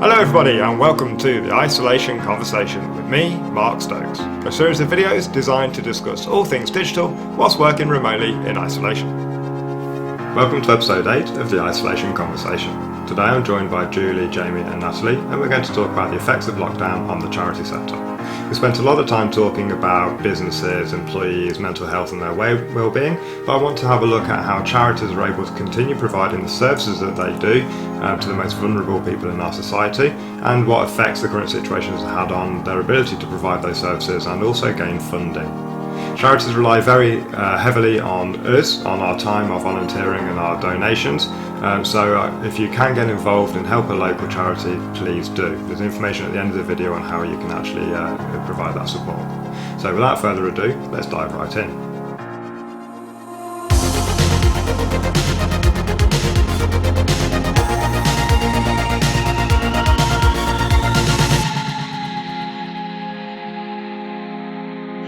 Hello everybody and welcome to the Isolation Conversation with me, Mark Stokes, a series of videos designed to discuss all things digital whilst working remotely in isolation. Welcome to episode 8 of the Isolation Conversation. Today I'm joined by Julie, Jamie and Natalie, and we're going to talk about the effects of lockdown on the charity sector. We spent a lot of time talking about businesses, employees, mental health and their well-being, but I want to have a look at how charities are able to continue providing the services that they do to the most vulnerable people in our society, and what effects the current situation has had on their ability to provide those services and also gain funding. Charities rely very heavily on us, on our time, our volunteering and our donations, so if you can get involved and help a local charity, please do. There's information at the end of the video on how you can actually provide that support. So without further ado, let's dive right in.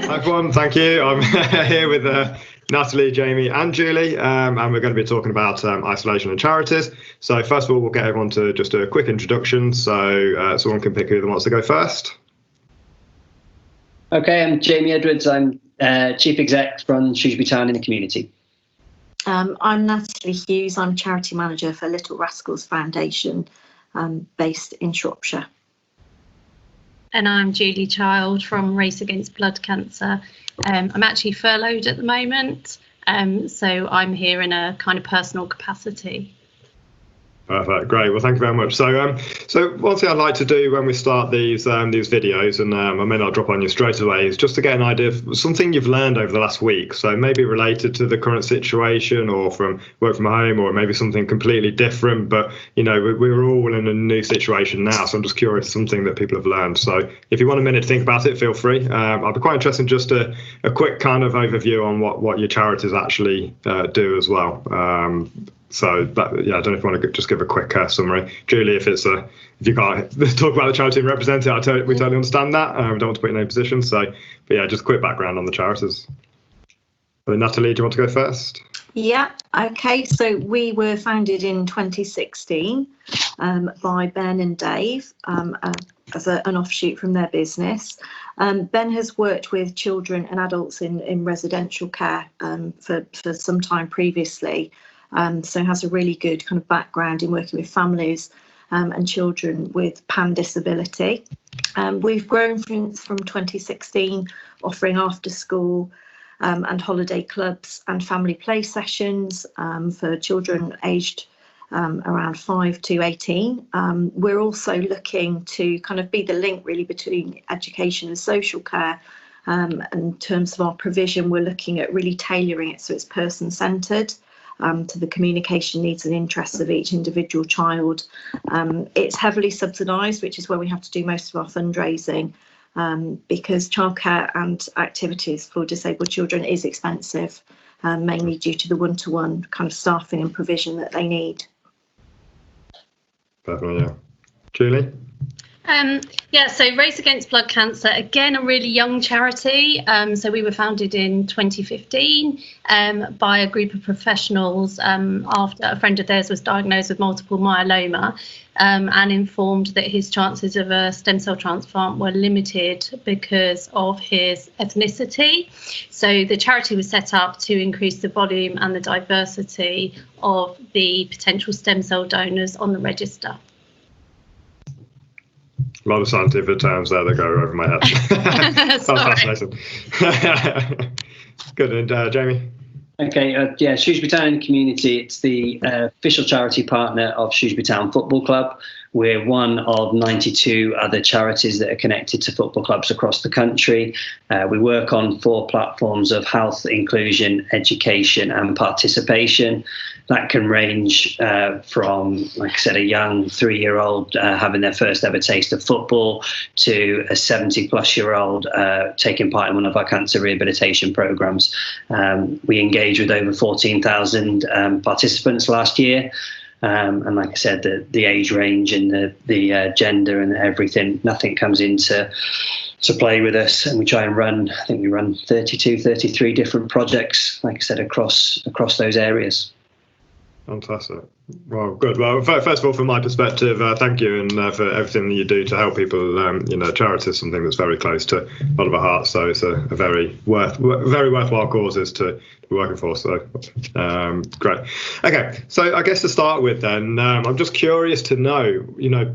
Hi everyone, thank you. I'm here with Natalie, Jamie and Julie, and we're going to be talking about isolation and charities. So first of all, we'll get everyone to just do a quick introduction, so someone can pick who wants to go first. Okay, I'm Jamie Edwards. I'm Chief Exec from Shrewsbury Town in the community. I'm Natalie Hughes. I'm Charity Manager for Little Rascals Foundation, based in Shropshire. And I'm Julie Child from Race Against Blood Cancer. I'm actually furloughed at the moment, so I'm here in a kind of personal capacity. Perfect, great. Well, thank you very much. So one thing I'd like to do when we start these videos, and I may not drop on you straight away, is just to get an idea of something you've learned over the last week. So maybe related to the current situation, or from work from home, or maybe something completely different. But you know, we're all in a new situation now, so I'm just curious something that people have learned. So if you want a minute to think about it, feel free. I'd be quite interested in just a quick kind of overview on what your charities actually do as well. So that, yeah, I don't know if you want to just give a quick summary. Julie, if you can't talk about the charity and represent it, we totally understand that. We don't want to put you in any position. So, but yeah, just a quick background on the charities. Natalie, do you want to go first? Yeah, okay. So we were founded in 2016 by Ben and Dave as an offshoot from their business. Ben has worked with children and adults in residential care for some time previously. So has a really good kind of background in working with families and children with PAN disability. We've grown from 2016, offering after school and holiday clubs and family play sessions for children aged around 5 to 18. We're also looking to kind of be the link really between education and social care. In terms of our provision, we're looking at really tailoring it so it's person-centred. To the communication needs and interests of each individual child. It's heavily subsidised, which is where we have to do most of our fundraising, because childcare and activities for disabled children is expensive, mainly due to the one-to-one kind of staffing and provision that they need. Definitely, yeah. Julie? So Race Against Blood Cancer, again, a really young charity. So we were founded in 2015 by a group of professionals after a friend of theirs was diagnosed with multiple myeloma and informed that his chances of a stem cell transplant were limited because of his ethnicity. So the charity was set up to increase the volume and the diversity of the potential stem cell donors on the register. A lot of scientific terms there that go over my head. That's fascinating. Good, and Jamie? Okay, Shrewsbury Town Community, it's the official charity partner of Shrewsbury Town Football Club. We're one of 92 other charities that are connected to football clubs across the country. We work on 4 platforms of health, inclusion, education and participation. That can range from, like I said, a young 3-year-old having their first ever taste of football to a 70-plus-year-old taking part in one of our cancer rehabilitation programs. We engaged with over 14,000 participants last year. And like I said, the age range and the gender and everything, nothing comes into play with us. And we try and run 32, 33 different projects, like I said, across those areas. Fantastic. Well, good. Well, first of all, from my perspective, thank you, and for everything that you do to help people. Charity is something that's very close to a lot of our hearts, so it's a very worthwhile causes to be working for. So, great. Okay, so I guess to start with, then, I'm just curious to know,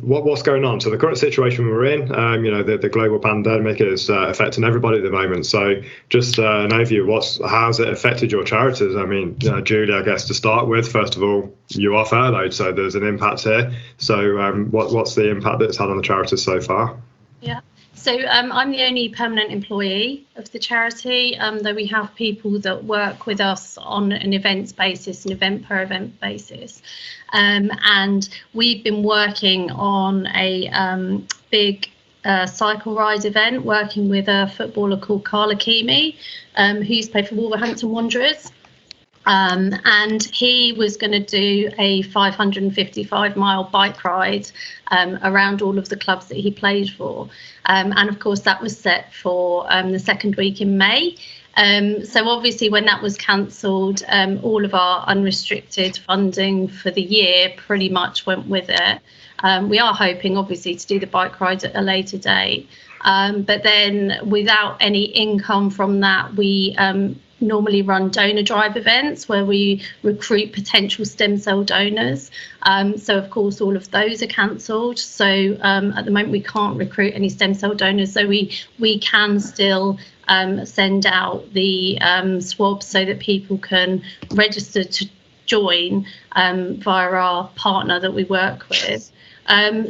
what's going on. So the current situation we're in, the global pandemic is affecting everybody at the moment. So just an overview. How's it affected your charities? I mean, Julie, I guess to start with, first of all, you are furloughed, so there's an impact here. So what's the impact that it's had on the charities so far? Yeah, so I'm the only permanent employee of the charity, though we have people that work with us on an event per event basis. And we've been working on a big cycle ride event, working with a footballer called Carla Keamy, who used to play for Wolverhampton Wanderers. And he was going to do a 555-mile bike ride around all of the clubs that he played for. And of course, that was set for the second week in May. So obviously, when that was cancelled, all of our unrestricted funding for the year pretty much went with it. We are hoping, obviously, to do the bike ride at a later date. But then without any income from that, we normally run donor drive events where we recruit potential stem cell donors. So of course all of those are cancelled. So at the moment we can't recruit any stem cell donors. So we can still send out the swabs so that people can register to join via our partner that we work with.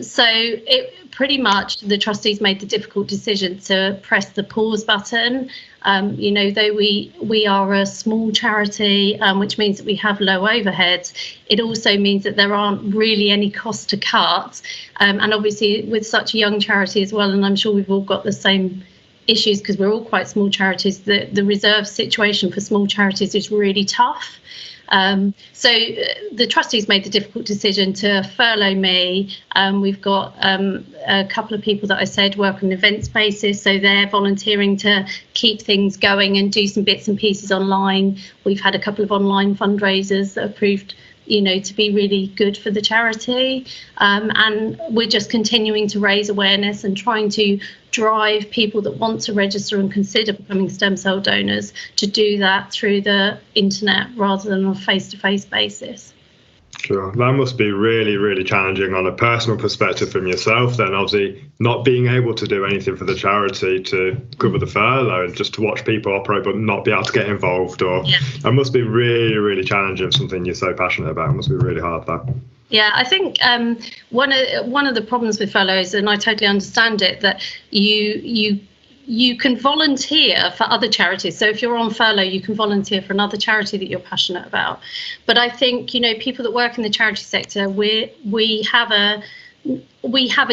So it pretty much the trustees made the difficult decision to press the pause button. Though we are a small charity, which means that we have low overheads, it also means that there aren't really any costs to cut. And obviously with such a young charity as well, and I'm sure we've all got the same issues because we're all quite small charities, the reserve situation for small charities is really tough. So the trustees made the difficult decision to furlough me. We've got a couple of people that I said work on an events basis, so they're volunteering to keep things going and do some bits and pieces online. We've had a couple of online fundraisers that have proved to be really good for the charity. And we're just continuing to raise awareness and trying to drive people that want to register and consider becoming stem cell donors to do that through the internet rather than on a face-to-face basis. Sure. That must be really, really challenging on a personal perspective from yourself, then obviously not being able to do anything for the charity to cover the furlough and just to watch people operate but not be able to get involved. That must be really, really challenging, something you're so passionate about. It must be really hard, that. Yeah, I think one of the problems with furloughs, and I totally understand it, that you can volunteer for other charities. So if you're on furlough, you can volunteer for another charity that you're passionate about. But I think, people that work in the charity sector, we have a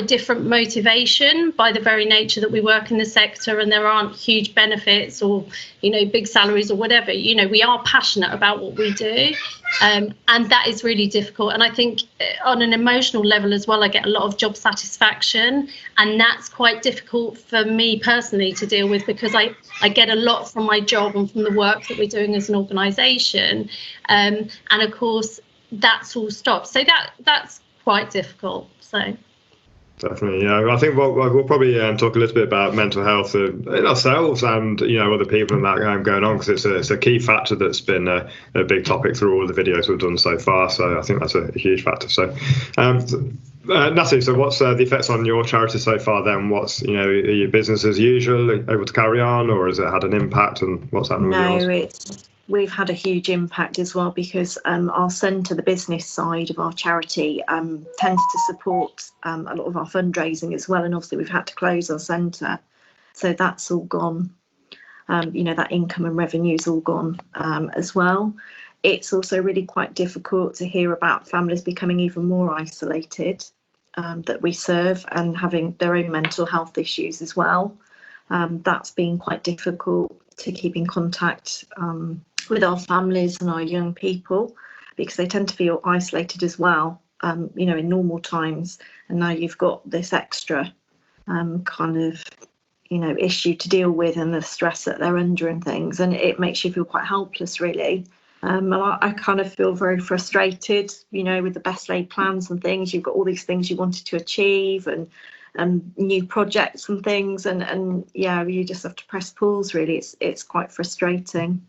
different motivation by the very nature that we work in the sector, and there aren't huge benefits or, big salaries or whatever. We are passionate about what we do. And that is really difficult. And I think on an emotional level as well, I get a lot of job satisfaction. And that's quite difficult for me personally to deal with, because I get a lot from my job and from the work that we're doing as an organisation. And of course, that's all stopped. So that's quite difficult. So. Definitely, yeah. I think we'll probably talk a little bit about mental health in ourselves and other people and that going on, because it's a key factor that's been a big topic through all the videos we've done so far. So I think that's a huge factor. So, Natalie, so what's the effects on your charity so far? Then, what's are your business as usual able to carry on, or has it had an impact? And what's happening with yours? We've had a huge impact as well, because our centre, the business side of our charity, tends to support a lot of our fundraising as well. And obviously we've had to close our centre. So that's all gone. That income and revenue's all gone as well. It's also really quite difficult to hear about families becoming even more isolated that we serve and having their own mental health issues as well. That's been quite difficult to keep in contact with our families and our young people, because they tend to feel isolated as well, in normal times. And now you've got this extra issue to deal with, and the stress that they're under and things. And it makes you feel quite helpless, really. And I kind of feel very frustrated, with the best laid plans and things. You've got all these things you wanted to achieve and new projects and things, and you just have to press pause. Really, it's quite frustrating.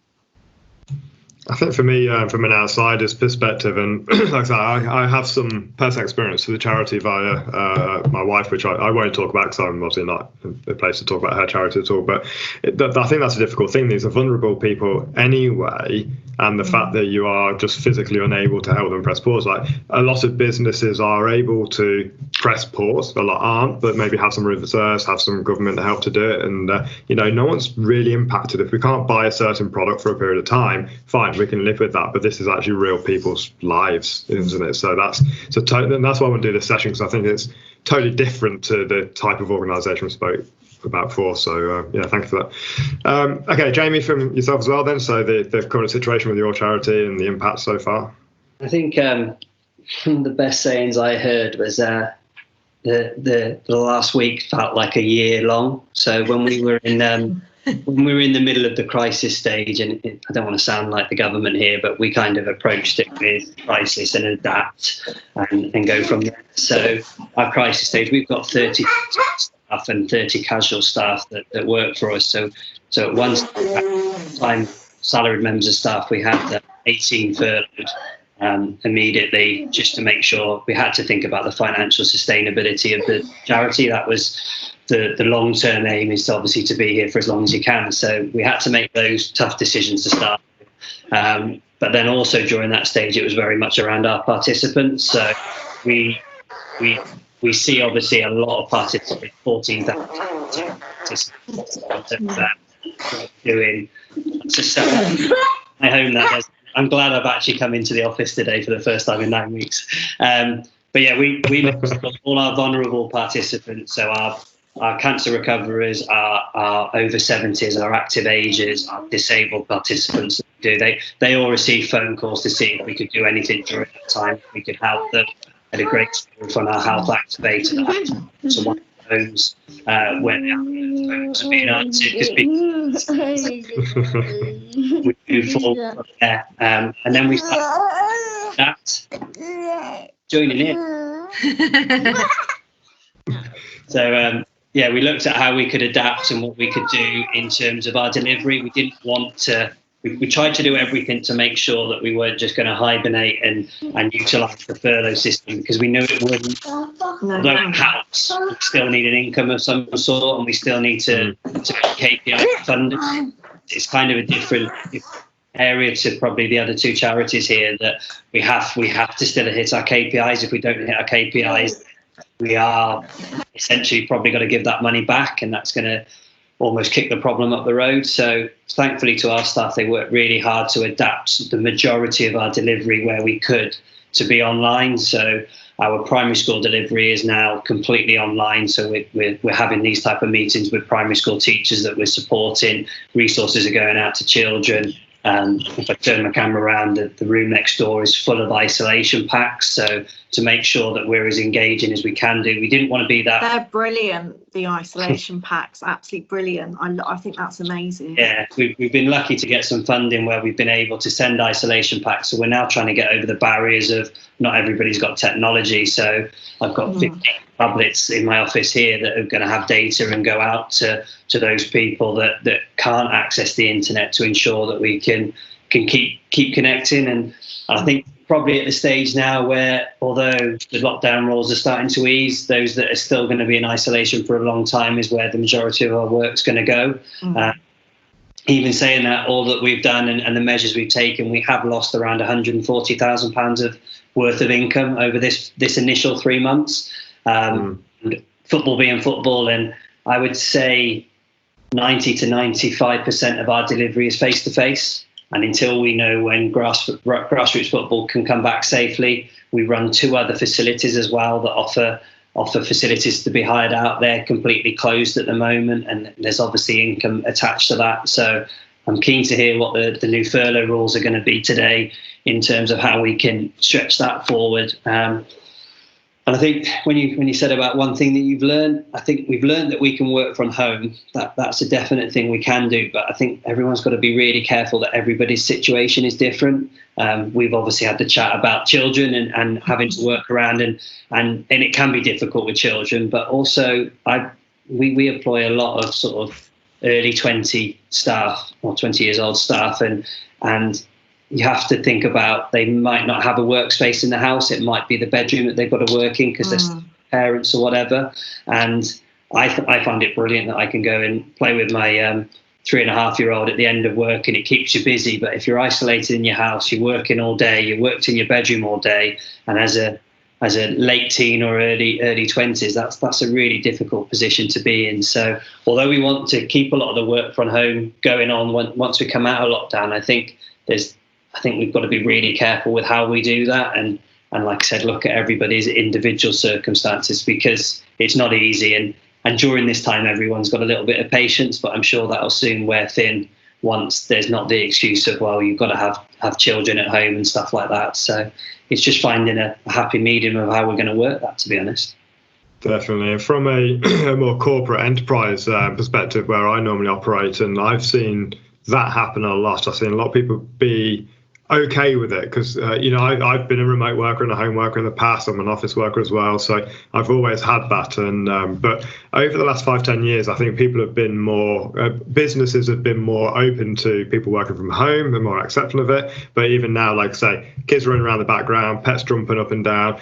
I think for me, from an outsider's perspective, and like I said, I have some personal experience with the charity via my wife, which I won't talk about because I'm obviously not in a place to talk about her charity at all. But I think that's a difficult thing. These are vulnerable people anyway, and the fact that you are just physically unable to help them press pause. Like a lot of businesses are able to press pause, a lot aren't, but maybe have some reserves, have some government help to do it. And no one's really impacted. If we can't buy a certain product for a period of time, fine, we can live with that, but this is actually real people's lives, isn't it? So that's why I want to do this session, because I think it's totally different to the type of organisation we spoke about before. So thank you for that. Okay, Jamie, from yourself as well then, so the current situation with your charity and the impact so far. I think one of the best sayings I heard was the last week felt like a year long. So when we were in the middle of the crisis stage, and I don't want to sound like the government here, but we kind of approached it with crisis and adapt and go from there. So our crisis stage, we've got 30 staff and 30 casual staff that work for us. So at one time, salaried members of staff, we had 18 furloughed immediately, just to make sure. We had to think about the financial sustainability of the charity. That was the long-term aim, is obviously to be here for as long as you can. So we had to make those tough decisions to start with. But then also during that stage, it was very much around our participants. So we see obviously a lot of participants, 14,000 participants doing. I hope that I'm glad I've actually come into the office today for the first time in 9 weeks. But yeah, we looked at all our vulnerable participants, so our cancer recoverers, our over 70s, our active ages, our disabled participants. They all received phone calls to see if we could do anything during that time, if we could help them. Had a great story from our health activator to one of the homes where the phones are being answered, because we moved forward from there. And then we started that, joining in. So we looked at how we could adapt and what we could do in terms of our delivery. We didn't want to. We tried to do everything to make sure that we weren't just going to hibernate and utilise the furlough system, because we knew it wouldn't. Although it helps, we still need an income of some sort, and we still need to KPI funded. It's kind of a different area to probably the other two charities here, that we have to still hit our KPIs. If we don't hit our KPIs, we are essentially probably got to give that money back, and that's going to almost kick the problem up the road. So thankfully to our staff, they worked really hard to adapt the majority of our delivery where we could to be online. So our primary school delivery is now completely online. So we're having these type of meetings with primary school teachers that we're supporting. Resources are going out to children. If I turn my camera around, the room next door is full of isolation packs. So to make sure that we're as engaging as we can do, we didn't want to be that. They're brilliant, the isolation packs, absolutely brilliant. I think that's amazing. Yeah, we've been lucky to get some funding where we've been able to send isolation packs. So we're now trying to get over the barriers of not everybody's got technology. So I've got 15 tablets in my office here that are going to have data and go out to those people that can't access the internet, to ensure that we can keep connecting. And I think probably at the stage now where, although the lockdown rules are starting to ease, those that are still going to be in isolation for a long time is where the majority of our work's going to go. Even saying that, all that we've done and the measures we've taken, we have lost around £140,000 worth of income over this initial 3 months. Football being football, and I would say 90 to 95% of our delivery is face-to-face. And until we know when grassroots football can come back safely, we run 2 other facilities as well that offer facilities to be hired out. They're completely closed at the moment, and there's obviously income attached to that. So I'm keen to hear what the new furlough rules are going to be today in terms of how we can stretch that forward. And I think when you said about one thing that you've learned, I think we've learned that we can work from home. That's a definite thing we can do. But I think everyone's got to be really careful that everybody's situation is different. We've obviously had the chat about children and having to work around, and it can be difficult with children. But also, we employ a lot of sort of early 20 staff or 20 years old staff, and you have to think about, they might not have a workspace in the house. It might be the bedroom that they've got to work in because they're parents or whatever. And I find it brilliant that I can go and play with my 3.5-year-old at the end of work, and it keeps you busy. But if you're isolated in your house, you're working all day, you worked in your bedroom all day, and as a late teen or early 20s, that's a really difficult position to be in. So although we want to keep a lot of the work from home going on once we come out of lockdown, I think we've got to be really careful with how we do that, and like I said, look at everybody's individual circumstances, because it's not easy. And during this time, everyone's got a little bit of patience, but I'm sure that'll soon wear thin once there's not the excuse of, well, you've got to have children at home and stuff like that. So it's just finding a happy medium of how we're going to work that, to be honest. Definitely. And from a more corporate enterprise perspective, where I normally operate, and I've seen that happen a lot. I've seen a lot of people be okay with it because, I've been a remote worker and a home worker in the past. I'm an office worker as well. So I've always had that. And but over the last 5-10 years, I think people have been more, businesses have been more open to people working from home and more accepting of it. But even now, like I say, kids running around the background, pets jumping up and down,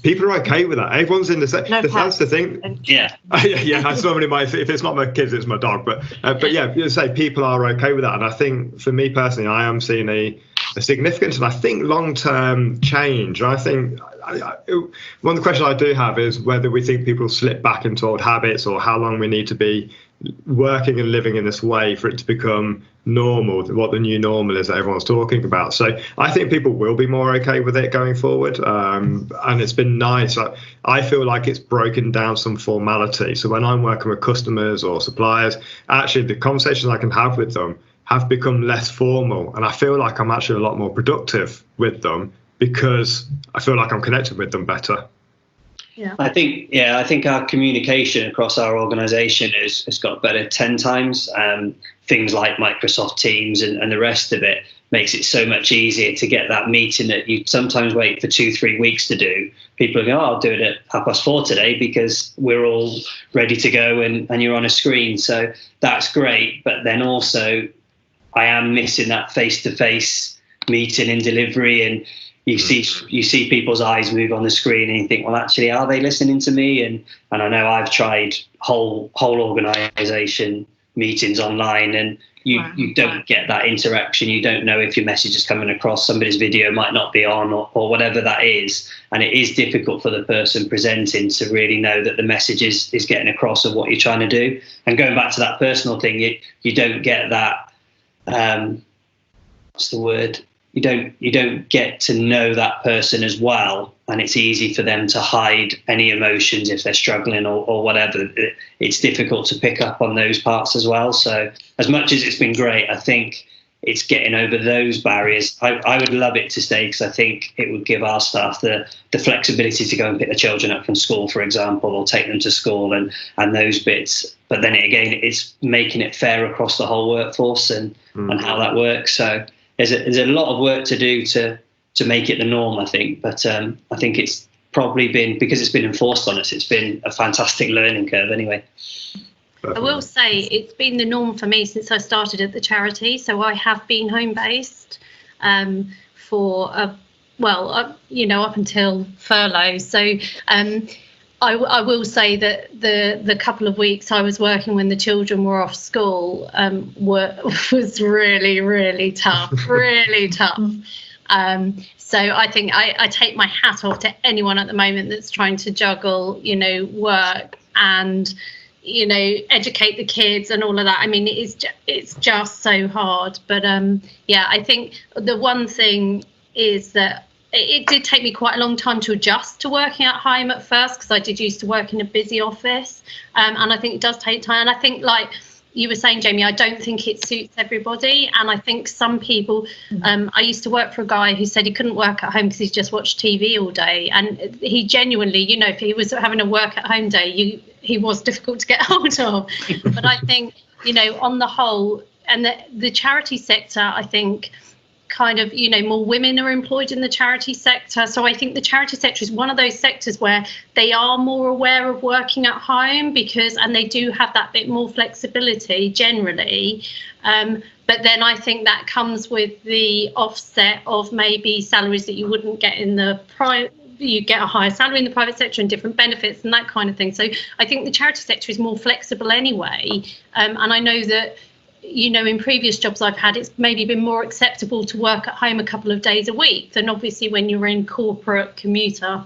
people are okay with that. Everyone's in the same. That's the thing. Yeah. Yeah. Somebody might, if it's not my kids, it's my dog. But yeah, you say people are okay with that. And I think for me personally, I am seeing a significant and I think long-term change. I think one of the questions I do have is whether we think people slip back into old habits, or how long we need to be working and living in this way for it to become normal, what the new normal is that everyone's talking about. So I think people will be more okay with it going forward. And it's been nice. I feel like it's broken down some formality. So when I'm working with customers or suppliers, actually the conversations I can have with them have become less formal, and I feel like I'm actually a lot more productive with them because I feel like I'm connected with them better. Yeah, I think our communication across our organisation has got better 10 times. Things like Microsoft Teams and the rest of it makes it so much easier to get that meeting that you sometimes wait for 2-3 weeks to do. People go, I'll do it at 4:30 today because we're all ready to go and you're on a screen. So that's great, but then also I am missing that face-to-face meeting in delivery, and you see people's eyes move on the screen, and you think, well, actually, are they listening to me? And I know I've tried whole organisation meetings online, and you don't get that interaction. You don't know if your message is coming across. Somebody's video might not be on, or whatever that is, and it is difficult for the person presenting to really know that the message is getting across of what you're trying to do. And going back to that personal thing, you don't get that. What's the word? You don't get to know that person as well, and it's easy for them to hide any emotions if they're struggling or whatever. It's difficult to pick up on those parts as well. So as much as it's been great, I think it's getting over those barriers. I would love it to stay, because I think it would give our staff the flexibility to go and pick the children up from school, for example, or take them to school and those bits. But then it's making it fair across the whole workforce and how that works. So there's a lot of work to do to make it the norm, I think. But I think it's probably been, because it's been enforced on us, it's been a fantastic learning curve anyway. I will say it's been the norm for me since I started at the charity. So I have been home-based for up until furlough. So I will say that the couple of weeks I was working when the children were off school was really, really tough, really tough. So I think I take my hat off to anyone at the moment that's trying to juggle, work and educate the kids and all of that. I mean, it's just so hard. But I think the one thing is that it did take me quite a long time to adjust to working at home at first, because I did used to work in a busy office, and I think it does take time. And I think you were saying, Jamie, I don't think it suits everybody. And I think some people, I used to work for a guy who said he couldn't work at home because he just watched TV all day. And he genuinely, you know, if he was having a work at home day, he was difficult to get hold of. But I think, you know, on the whole, and the charity sector, I think, kind of, you know, more women are employed in the charity sector. So I think the charity sector is one of those sectors where they are more aware of working at home and they do have that bit more flexibility generally. But then I think that comes with the offset of maybe salaries that you wouldn't get in the private. You get a higher salary in the private sector and different benefits and that kind of thing. So I think the charity sector is more flexible anyway. And I know that, you know, in previous jobs I've had, it's maybe been more acceptable to work at home a couple of days a week than obviously when you're in corporate commuter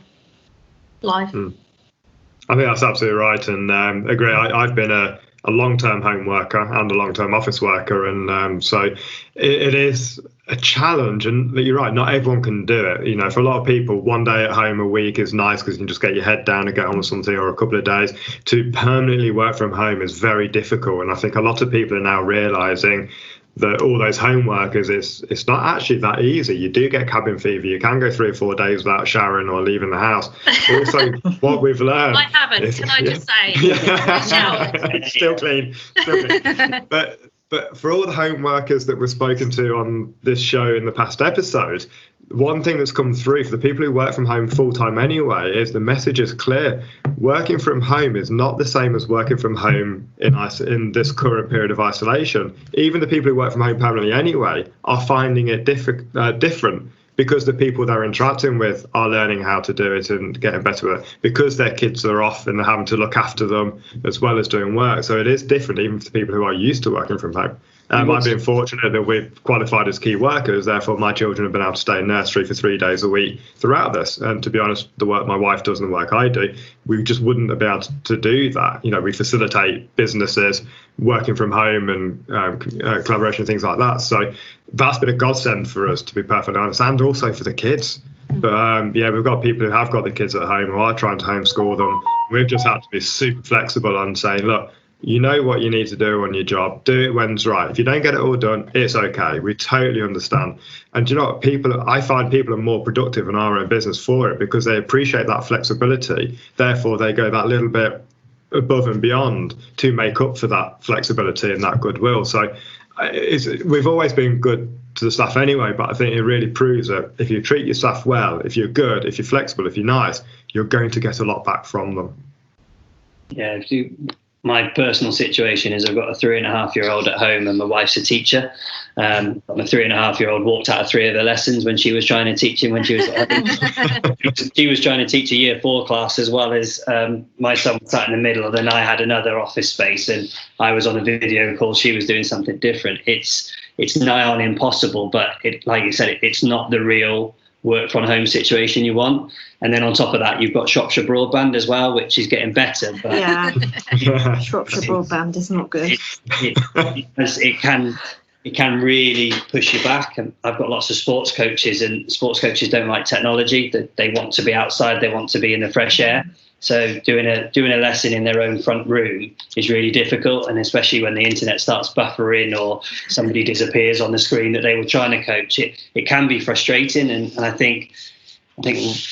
life. I think that's absolutely right, and agree. I've been a long-term home worker and a long-term office worker, and so it is a challenge. And you're right, not everyone can do it. You know, for a lot of people, one day at home a week is nice because you can just get your head down and get on with something, or a couple of days. To permanently work from home is very difficult, and I think a lot of people are now realising that all those home workers, it's not actually that easy. You do get cabin fever. You can go 3 or 4 days without showering or leaving the house. Also, what we've learned. I haven't. Can I just say? Still clean. But for all the home workers that we've spoken to on this show in the past episode, one thing that's come through for the people who work from home full time anyway is the message is clear. Working from home is not the same as working from home in this current period of isolation. Even the people who work from home permanently anyway are finding it different, because the people they're interacting with are learning how to do it and getting better at it, because their kids are off and they're having to look after them as well as doing work. So it is different even for the people who are used to working from home. I've been fortunate that we've qualified as key workers. Therefore, my children have been able to stay in nursery for 3 days a week throughout this. And to be honest, the work my wife does and the work I do, we just wouldn't have been able to do that. You know, we facilitate businesses working from home and collaboration, things like that. So that's been a godsend for us, to be perfectly honest, and also for the kids. But we've got people who have got the kids at home who are trying to homeschool them. We've just had to be super flexible on saying, look, you know what you need to do on your job. Do it when it's right. If you don't get it all done, it's okay. We totally understand. And you know what? I find people are more productive in our own business for it, because they appreciate that flexibility. Therefore, they go that little bit above and beyond to make up for that flexibility and that goodwill. So we've always been good to the staff anyway, but I think it really proves that if you treat your staff well, if you're good, if you're flexible, if you're nice, you're going to get a lot back from them. Yeah, my personal situation is I've got a 3.5-year-old at home and my wife's a teacher. My 3.5-year-old walked out of 3 of her lessons when she was trying to teach him when she was at home. She was trying to teach a year 4 class, as well as my son was sat in the middle, and then I had another office space and I was on a video call. She was doing something different. It's nigh on impossible, but like you said, it's not the real work from home situation you want. And then on top of that, you've got Shropshire broadband as well, which is getting better. But Shropshire broadband is not good. It can really push you back. And I've got lots of sports coaches, and sports coaches don't like technology. That they want to be outside, they want to be in the fresh air. So doing a lesson in their own front room is really difficult, and especially when the internet starts buffering or somebody disappears on the screen that they were trying to coach, it can be frustrating. And I think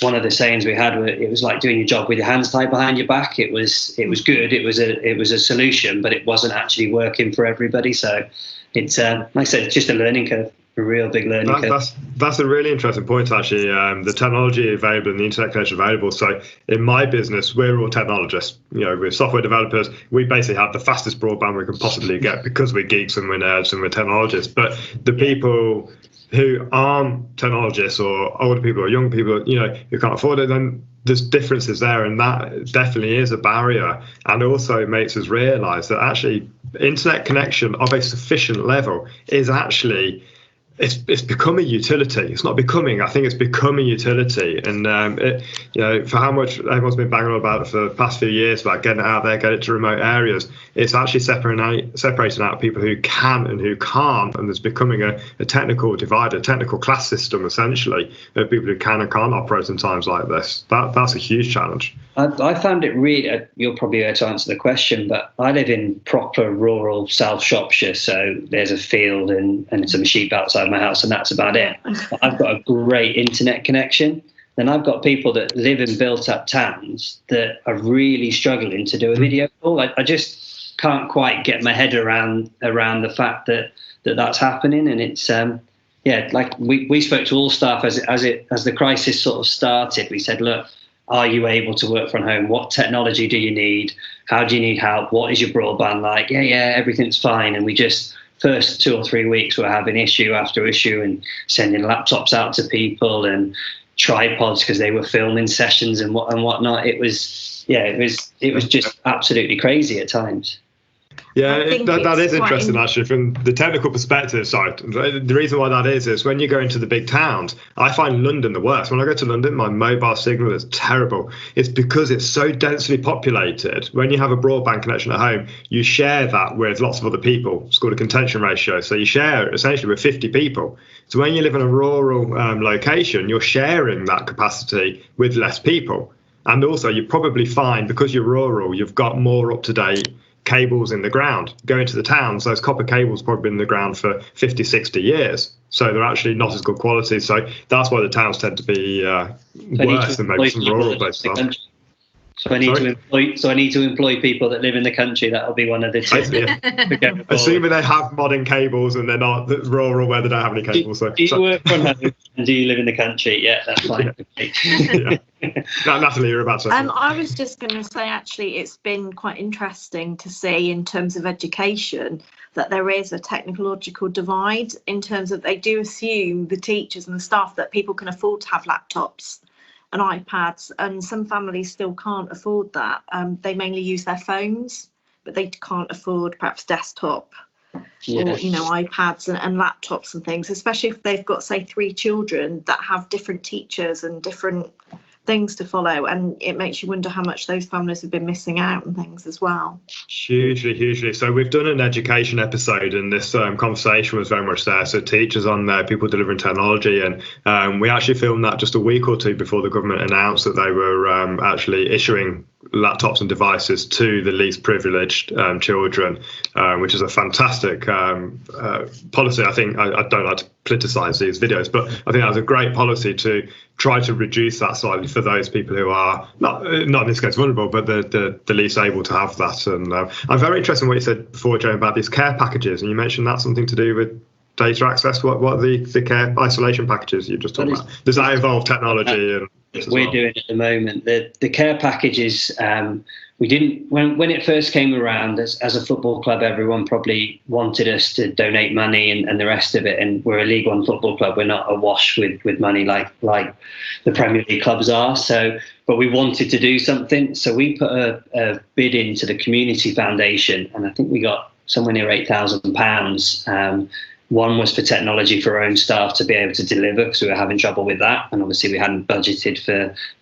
one of the sayings we had, it was like doing your job with your hands tied behind your back. It was good. It was a solution, but it wasn't actually working for everybody. So it's like I said, it's just a learning curve. A real big learning curve. That's a really interesting point, actually. The technology available and the internet connection available. So in my business, we're all technologists. You know, we're software developers. We basically have the fastest broadband we can possibly get because we're geeks and we're nerds and we're technologists. But the people who aren't technologists, or older people or young people, you know, who can't afford it, then there's differences there, and that definitely is a barrier. And also it makes us realise that actually internet connection of a sufficient level is actually it's become a utility. It's not becoming. I think it's become a utility. And for how much everyone's been banging on about it for the past few years about getting it out there, get it to remote areas, it's actually separating out people who can and who can't. And there's becoming a technical divide, a technical class system essentially of people who can and can't operate in times like this. That's a huge challenge. I found it really, you'll probably be able to answer the question, but I live in proper rural South Shropshire, so there's a field and some sheep outside my house, and that's about it. I've got a great internet connection. Then I've got people that live in built-up towns that are really struggling to do a video call. I just can't quite get my head around the fact that that's happening, and it's like we spoke to all staff as the crisis sort of started. We said, look, are you able to work from home? What technology do you need? How do you need help? What is your broadband like? Yeah, everything's fine. And we just, first 2 or 3 weeks, we're having issue after issue and sending laptops out to people and tripods because they were filming sessions and whatnot. It was just absolutely crazy at times. Yeah, that is interesting actually from the technical perspective side. The reason why that is when you go into the big towns, I find London the worst. When I go to London, my mobile signal is terrible. It's because it's so densely populated. When you have a broadband connection at home, you share that with lots of other people. It's called a contention ratio. So you share it essentially with 50 people. So when you live in a rural location, you're sharing that capacity with less people. And also you probably find, because you're rural, you've got more up-to-date cables in the ground. Going to the towns, those copper cables probably been in the ground for 50, 60 years. So they're actually not as good quality. So that's why the towns tend to be worse than maybe some rural places are. So I need to employ people that live in the country. That'll be one of the two. Assuming they have modern cables and they're not rural where they don't have any cables. Do you work from home and do you live in the country? Yeah, that's fine. Yeah. Natalie, you're about to say. I was just going to say, actually, it's been quite interesting to see in terms of education that there is a technological divide in terms of they do assume, the teachers and the staff, that people can afford to have laptops and iPads, and some families still can't afford that. They mainly use their phones, but they can't afford perhaps desktop or iPads and laptops and things, especially if they've got, say, 3 children that have different teachers and different things to follow, and it makes you wonder how much those families have been missing out on things as well. Hugely. So we've done an education episode, and this conversation was very much there. So teachers on there, people delivering technology, and we actually filmed that just a week or 2 before the government announced that they were actually issuing laptops and devices to the least privileged children, which is a fantastic policy. I think I don't like to politicize these videos, but I think that's a great policy to try to reduce that slightly for those people who are not in this case vulnerable, but the least able to have that. And I'm very interested in what you said before, Joe, about these care packages, and you mentioned that's something to do with data access. What are the care isolation packages you just talked about? Does that involve technology? And we're doing at the moment the care packages. We didn't when it first came around as a football club, everyone probably wanted us to donate money and the rest of it, and we're a League One football club. We're not awash with money like the Premier League clubs are. So but we wanted to do something, so we put a bid into the Community Foundation, and I think we got somewhere near £8,000. One was for technology for our own staff to be able to deliver, because we were having trouble with that. And obviously we hadn't budgeted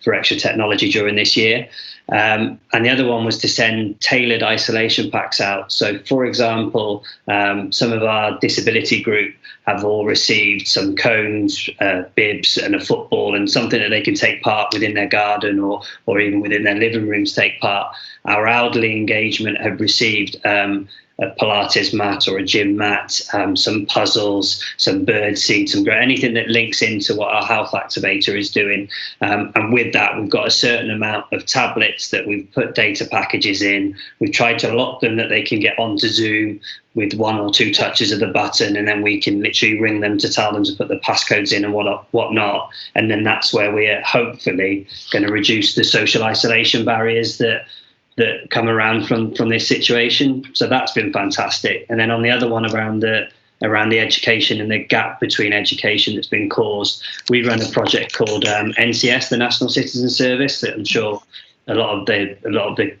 for extra technology during this year. And the other one was to send tailored isolation packs out. So, for example, some of our disability group have all received some cones, bibs and a football and something that they can take part within their garden or even within their living rooms take part. Our elderly engagement have received a Pilates mat or a gym mat, some puzzles, some bird seed, anything that links into what our health activator is doing. And with that, we've got a certain amount of tablets that we've put data packages in. We've tried to lock them that they can get onto Zoom with 1 or 2 touches of the button, and then we can literally ring them to tell them to put the passcodes in and whatnot. And then that's where we're hopefully going to reduce the social isolation barriers that come around from this situation. So that's been fantastic. And then on the other one around the education and the gap between education that's been caused, we run a project called NCS, the National Citizen Service, that I'm sure a lot of the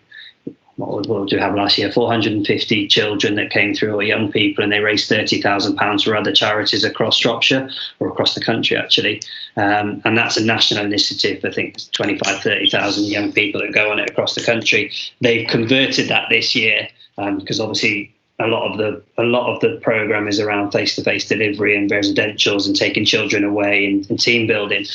what did we have last year? 450 children that came through, or young people, and they raised £30,000 for other charities across Shropshire, or across the country actually. And that's a national initiative. I think it's 25, 30,000 young people that go on it across the country. They've converted that this year because obviously a lot of the programme is around face-to-face delivery and residentials and taking children away and team building.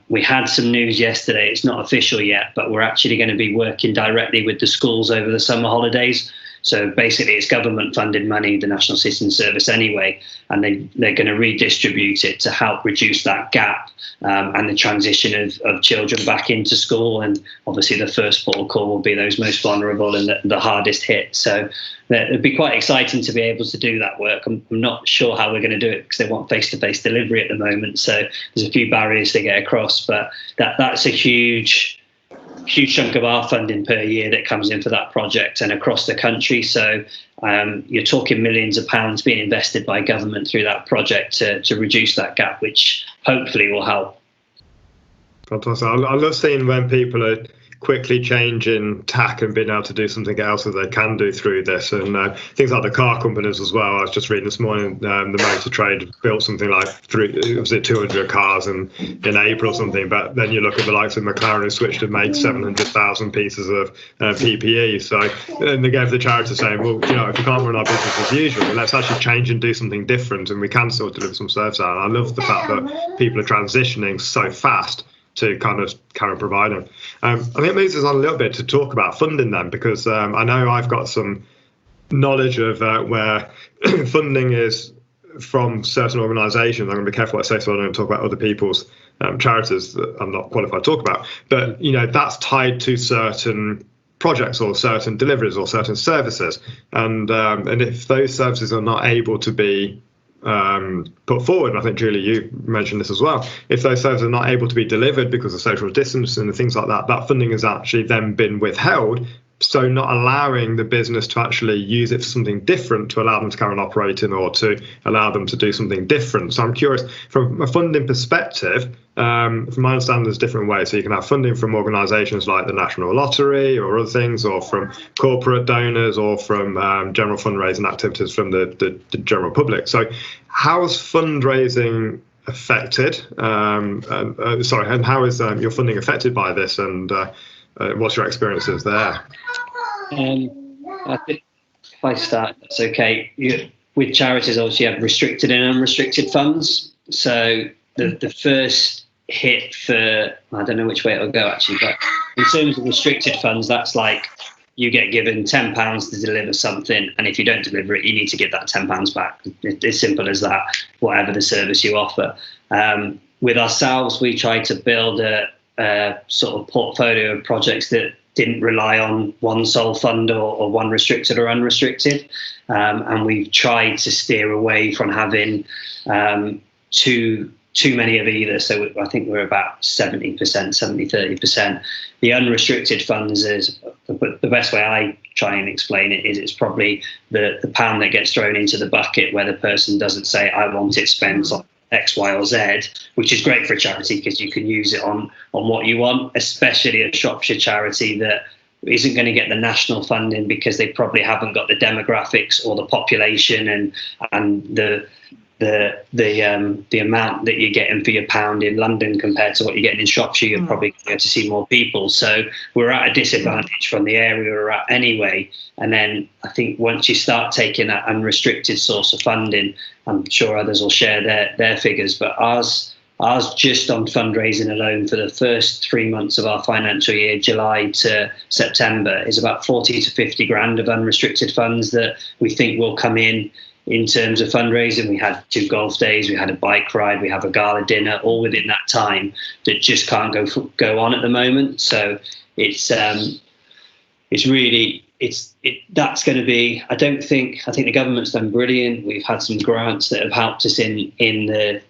We had some news yesterday. It's not official yet, but we're actually going to be working directly with the schools over the summer holidays. So basically it's government funded money, the National Citizen Service anyway, and they're going to redistribute it to help reduce that gap and the transition of children back into school. And obviously the first port of call will be those most vulnerable and the hardest hit. So it'd be quite exciting to be able to do that work. I'm not sure how we're going to do it because they want face-to-face delivery at the moment. So there's a few barriers to get across, but that's a huge chunk of our funding per year that comes in for that project and across the country. So you're talking millions of pounds being invested by government through that project to reduce that gap, which hopefully will help. Fantastic. I love seeing when people are quickly changing tack and being able to do something else that they can do through this, and things like the car companies as well. I was just reading this morning, the motor trade built something like 200 cars in April or something, but then you look at the likes of McLaren who switched to make 700,000 pieces of PPE. So and they gave the charity saying, well, if we can't run our business as usual, let's actually change and do something different, and we can still deliver some service out. And I love the fact that people are transitioning so fast to kind of providing. I think it moves us on a little bit to talk about funding then, because I know I've got some knowledge of where funding is from certain organisations. I'm going to be careful what I say so I don't talk about other people's charities that I'm not qualified to talk about. But, that's tied to certain projects or certain deliveries or certain services. And if those services are not able to be put forward, and I think Julie, you mentioned this as well, if those services are not able to be delivered because of social distancing and things like that, that funding has actually then been withheld, so not allowing the business to actually use it for something different to allow them to carry on operating or to allow them to do something different. So I'm curious, from a funding perspective, from my understanding, there's different ways. So you can have funding from organisations like the National Lottery or other things, or from corporate donors, or from general fundraising activities from the general public. So how's fundraising affected? And how is your funding affected by this? And what's your experiences there? I think if I start, that's okay. With charities, obviously, you have restricted and unrestricted funds. So the first hit for, I don't know which way it'll go actually, but in terms of restricted funds, that's like you get given £10 to deliver something, and if you don't deliver it, you need to give that £10 back. It's as simple as that, whatever the service you offer. With ourselves, we try to build a sort of portfolio of projects that didn't rely on one sole fund or one restricted or unrestricted, and we've tried to steer away from having too many of either. So I think we're about 30%. The unrestricted funds is the best way I try and explain it is it's probably the pound that gets thrown into the bucket where the person doesn't say, I want it spent on X, Y, or Z, which is great for a charity because you can use it on what you want, especially a Shropshire charity that isn't going to get the national funding because they probably haven't got the demographics or the population and the amount that you're getting for your pound in London compared to what you're getting in Shropshire. You're probably going to see more people. So we're at a disadvantage from the area we're at anyway. And then I think once you start taking that unrestricted source of funding, I'm sure others will share their figures, but ours just on fundraising alone for the first 3 months of our financial year, July to September, is about 40 to 50 grand of unrestricted funds that we think will come in terms of fundraising. We had 2 golf days, we had a bike ride, we have a gala dinner, all within that time that just can't go on at the moment. So it's really that's going to be. I think the government's done brilliant. We've had some grants that have helped us in the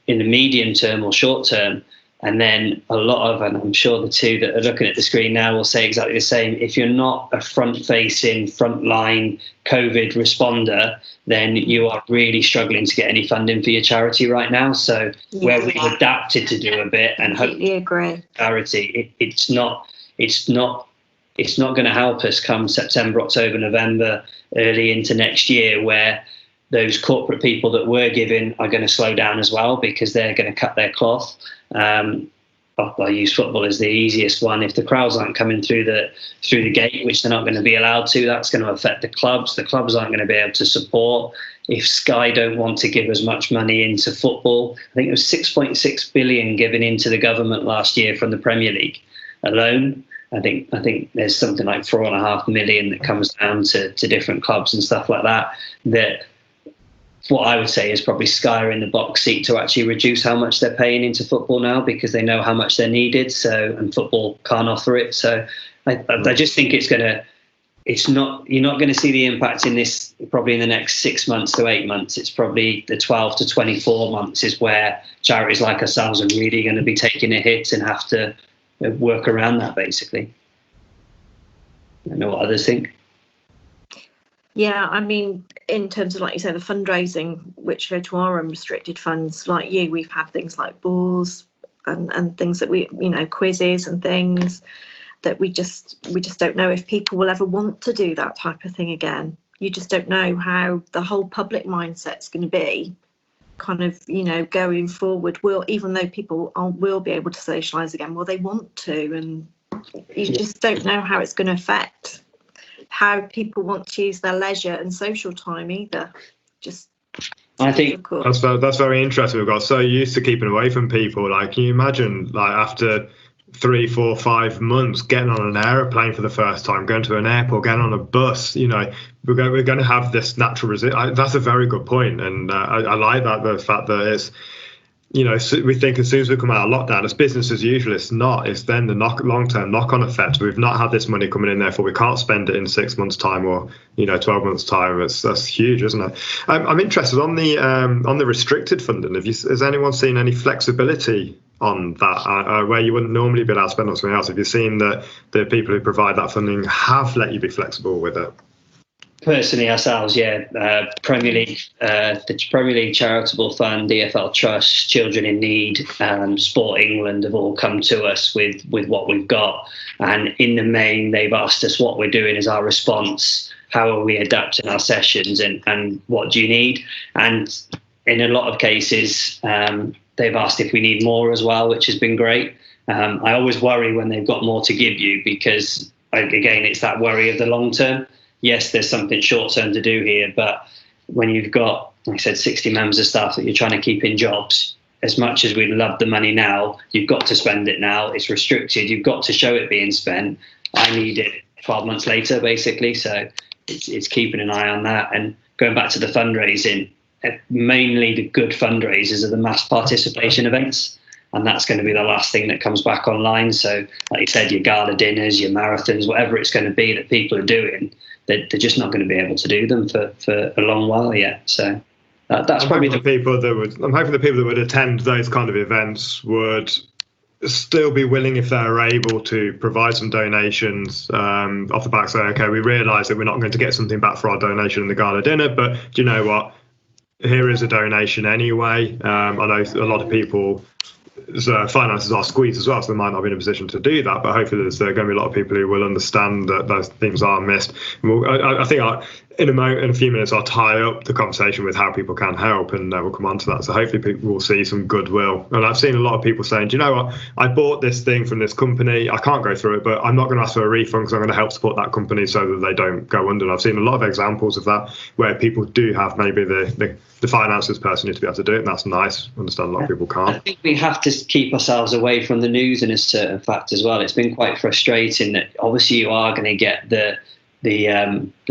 medium term or short term. And then a lot of, and I'm sure the two that are looking at the screen now will say exactly the same, if you're not a front-facing, frontline COVID responder, then you are really struggling to get any funding for your charity right now. So where we've adapted to do a bit and hopefully agree. Charity, it's not it's not going to help us come September, October, November, early into next year, where those corporate people that were giving are going to slow down as well, because they're going to cut their cloth. I use football as the easiest one. If the crowds aren't coming through the gate, which they're not going to be allowed to, that's going to affect the clubs. The clubs aren't going to be able to support. If Sky don't want to give as much money into football, I think it was 6.6 billion given into the government last year from the Premier League alone. I think there's something like 4.5 million that comes down to different clubs and stuff like that. That what I would say is probably Sky are in the box seat to actually reduce how much they're paying into football now, because they know how much they're needed. So, and football can't offer it. So I just think you're not going to see the impact in this probably in the next 6 months to 8 months. It's probably the 12 to 24 months is where charities like ourselves are really going to be taking a hit and have to work around that, basically. I don't know what others think. Yeah, I mean, in terms of, like you say, the fundraising, which go to our unrestricted funds, like you, we've had things like balls and things that we, quizzes and things that we just don't know if people will ever want to do that type of thing again. You just don't know how the whole public mindset's going to be kind of, going forward. Even though people will be able to socialise again, will they want to? And you just don't know how it's going to affect how people want to use their leisure and social time either. I think that's very interesting. We've got so used to keeping away from people. Like, can you imagine, like, after 3, 4, 5 months getting on an aeroplane for the first time, going to an airport, getting on a bus, we're going to have this natural resistance. That's a very good point, and I like that, the fact that it's, we think as soon as we come out of lockdown, it's business as usual. It's not. It's then the long-term knock-on effect. We've not had this money coming in, therefore we can't spend it in 6 months' time or 12 months' time. That's huge, isn't it? I'm interested on the restricted funding. Has anyone seen any flexibility on that, where you wouldn't normally be allowed to spend on something else? Have you seen that the people who provide that funding have let you be flexible with it? Personally, ourselves, yeah. Premier League, the Premier League Charitable Fund, EFL Trust, Children in Need, Sport England have all come to us with what we've got. And in the main, they've asked us what we're doing as our response, how are we adapting our sessions, and what do you need? And in a lot of cases, they've asked if we need more as well, which has been great. I always worry when they've got more to give you, because, again, it's that worry of the long term. Yes, there's something short term to do here, but when you've got, like I said, 60 members of staff that you're trying to keep in jobs, as much as we'd love the money now, you've got to spend it now. It's restricted. You've got to show it being spent. I need it 12 months later, basically. So it's keeping an eye on that. And going back to the fundraising, mainly the good fundraisers are the mass participation events. And that's going to be the last thing that comes back online. So, like you said, your gala dinners, your marathons, whatever it's going to be that people are doing, they're just not going to be able to do them for a long while yet. So that's probably I'm hoping the people that would attend those kind of events would still be willing, if they're able, to provide some donations off the back. So, okay, we realise that we're not going to get something back for our donation in the gala dinner, but do you know what? Here is a donation anyway. I know a lot of people, finances are squeezed as well, so they might not be in a position to do that, but hopefully there's going to be a lot of people who will understand that those things are missed. I think in a few minutes I'll tie up the conversation with how people can help, and we'll come on to that. So hopefully people will see some goodwill. And I've seen a lot of people saying, do you know what, I bought this thing from this company, I can't go through it, but I'm not going to ask for a refund because I'm going to help support that company so that they don't go under. And I've seen a lot of examples of that where people do have maybe the finances personally to be able to do it, and that's nice. I understand a lot of people can't. I think we have to keep ourselves away from the news in a certain fact as well. It's been quite frustrating that obviously you are going to get the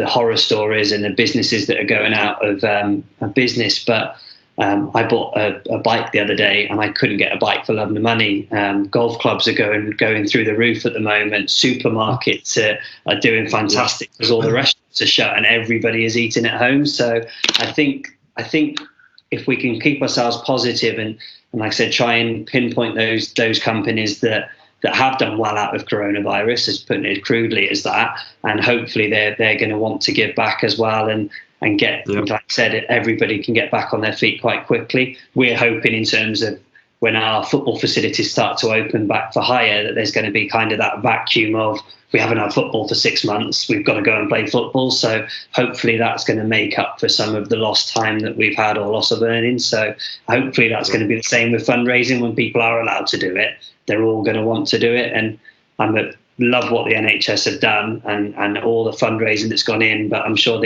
horror stories and the businesses that are going out of business, but I bought a bike the other day and I couldn't get a bike for love nor money. Golf clubs are going through the roof at the moment. Supermarkets are doing fantastic because all the restaurants are shut and everybody is eating at home. So I think if we can keep ourselves positive and like I said, try and pinpoint those companies that have done well out of coronavirus, as putting it crudely as that, and hopefully they're going to want to give back as well and get, like I said, everybody can get back on their feet quite quickly. We're hoping in terms of when our football facilities start to open back for hire, that there's going to be kind of that vacuum of, we haven't had football for 6 months, we've got to go and play football. So hopefully that's going to make up for some of the lost time that we've had or loss of earnings. So hopefully that's going to be the same with fundraising. When people are allowed to do it, they're all going to want to do it. And I love what the NHS have done and all the fundraising that's gone in, but I'm sure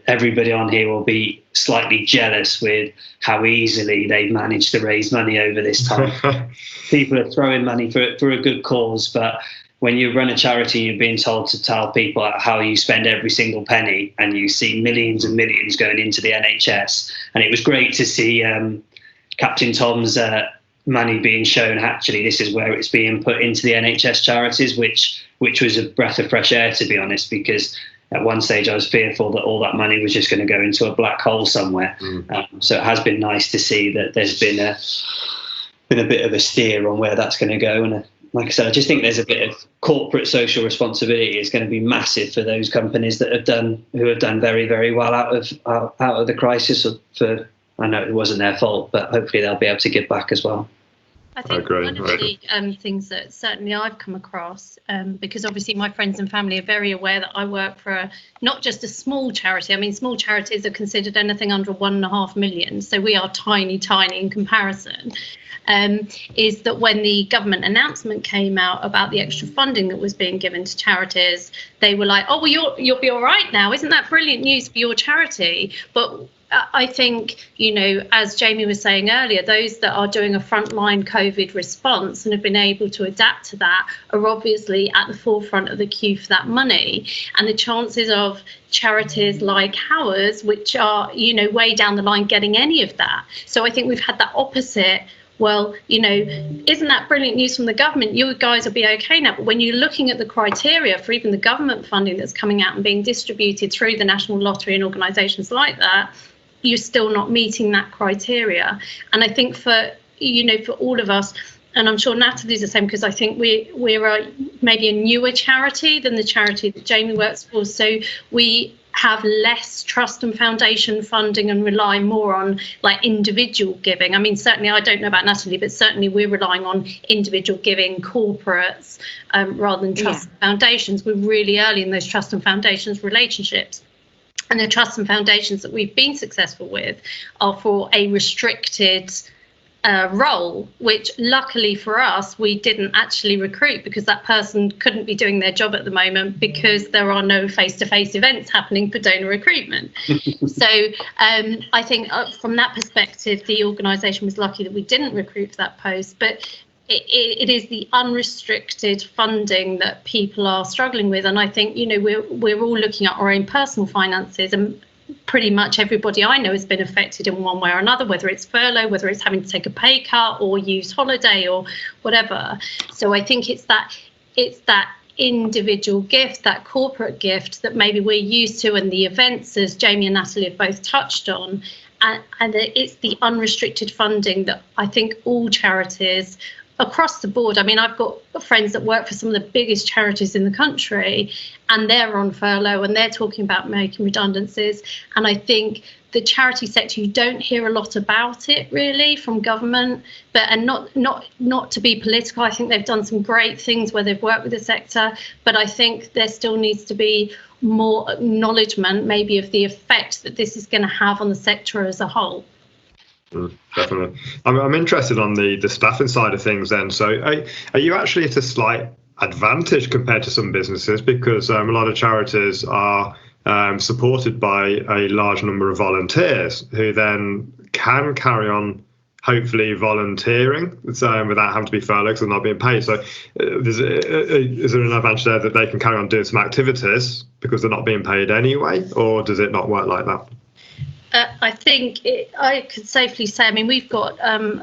everybody on here will be slightly jealous with how easily they've managed to raise money over this time. People are throwing money for a good cause, but when you run a charity, you're being told to tell people how you spend every single penny, and you see millions and millions going into the NHS. And it was great to see Captain Tom's money being shown. Actually, this is where it's being put into the NHS charities, which was a breath of fresh air, to be honest, because at one stage I was fearful that all that money was just going to go into a black hole somewhere. So it has been nice to see that there's been a bit of a steer on where that's going to go. And like I said, I just think there's a bit of corporate social responsibility is going to be massive for those companies that have done very, very well out of the crisis. I know it wasn't their fault, but hopefully they'll be able to give back as well. I think one of the things that certainly I've come across, because obviously my friends and family are very aware that I work for not just a small charity. I mean, small charities are considered anything under 1.5 million, so we are tiny in comparison. Is that when the government announcement came out about the extra funding that was being given to charities, they were like, oh, well, you'll be all right now. Isn't that brilliant news for your charity? But I think, as Jamie was saying earlier, those that are doing a frontline COVID response and have been able to adapt to that are obviously at the forefront of the queue for that money. And the chances of charities like ours, which are, way down the line, getting any of that. So I think we've had that opposite. Well, isn't that brilliant news from the government? You guys will be okay now. But when you're looking at the criteria for even the government funding that's coming out and being distributed through the National Lottery and organisations like that, you're still not meeting that criteria. And I think for all of us, and I'm sure Natalie's the same, because I think we're maybe a newer charity than the charity that Jamie works for. So we have less trust and foundation funding and rely more on like individual giving. I mean, certainly I don't know about Natalie, but certainly we're relying on individual giving, corporates, rather than trust and foundations. We're really early in those trust and foundations relationships. And the trusts and foundations that we've been successful with are for a restricted role, which luckily for us, we didn't actually recruit, because that person couldn't be doing their job at the moment because there are no face-to-face events happening for donor recruitment. So I think from that perspective, the organisation was lucky that we didn't recruit for that post. But it is the unrestricted funding that people are struggling with. And I think, we're all looking at our own personal finances, and pretty much everybody I know has been affected in one way or another, whether it's furlough, whether it's having to take a pay cut or use holiday or whatever. So I think it's that individual gift, that corporate gift that maybe we're used to, and the events, as Jamie and Natalie have both touched on, and it's the unrestricted funding that I think all charities across the board. I mean, I've got friends that work for some of the biggest charities in the country, and they're on furlough and they're talking about making redundancies. And I think the charity sector, you don't hear a lot about it really from government, and not to be political. I think they've done some great things where they've worked with the sector, but I think there still needs to be more acknowledgement maybe of the effect that this is going to have on the sector as a whole. Definitely. I'm interested on the staffing side of things then. So are you actually at a slight advantage compared to some businesses, because a lot of charities are supported by a large number of volunteers who then can carry on hopefully volunteering without having to be furloughed because they're not being paid. So is there an advantage there that they can carry on doing some activities because they're not being paid anyway, or does it not work like that? I think I could safely say, I mean, we've got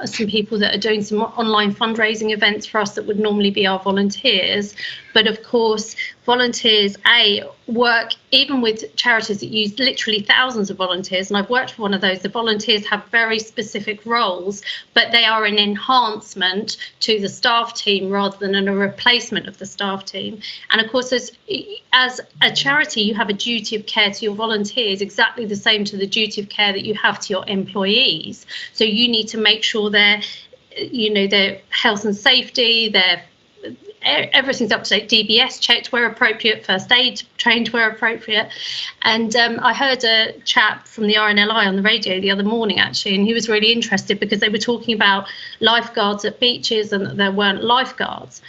some people that are doing some online fundraising events for us that would normally be our volunteers. But of course, volunteers, work even with charities that use literally thousands of volunteers. And I've worked for one of those. The volunteers have very specific roles, but they are an enhancement to the staff team rather than a replacement of the staff team. And of course, as a charity, you have a duty of care to your volunteers, exactly the same to the duty of care that you have to your employees. So you need to make sure their health and safety, everything's up to date, DBS checked where appropriate, first aid trained where appropriate. And I heard a chap from the RNLI on the radio the other morning, actually, and he was really interested because they were talking about lifeguards at beaches and that there weren't lifeguards.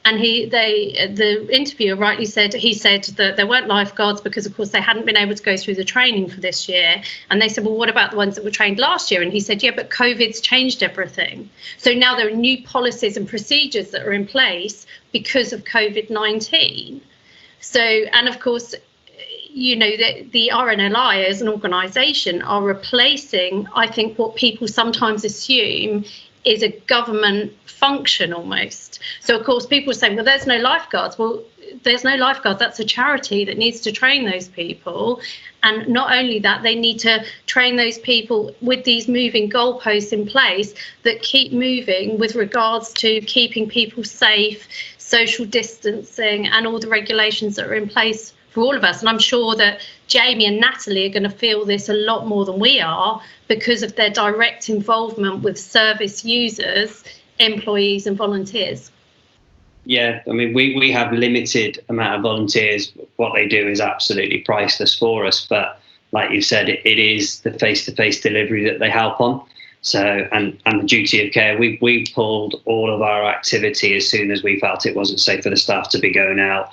And the interviewer rightly said that there weren't lifeguards because, of course, they hadn't been able to go through the training for this year. And they said, well, what about the ones that were trained last year? And he said, yeah, but COVID's changed everything. So now there are new policies and procedures that are in place because of COVID-19. So, and of course, the RNLI as an organisation are replacing, I think, what people sometimes assume is a government function almost. So, of course, people are saying, well, there's no lifeguards. Well, there's no lifeguards. That's a charity that needs to train those people. And not only that, they need to train those people with these moving goalposts in place that keep moving with regards to keeping people safe, social distancing, and all the regulations that are in place for all of us. And I'm sure that Jamie and Natalie are going to feel this a lot more than we are because of their direct involvement with service users, employees and volunteers. Yeah, I mean, we have limited amount of volunteers. What they do is absolutely priceless for us. But like you said, it is the face-to-face delivery that they help on. So, and the duty of care, we pulled all of our activity as soon as we felt it wasn't safe for the staff to be going out.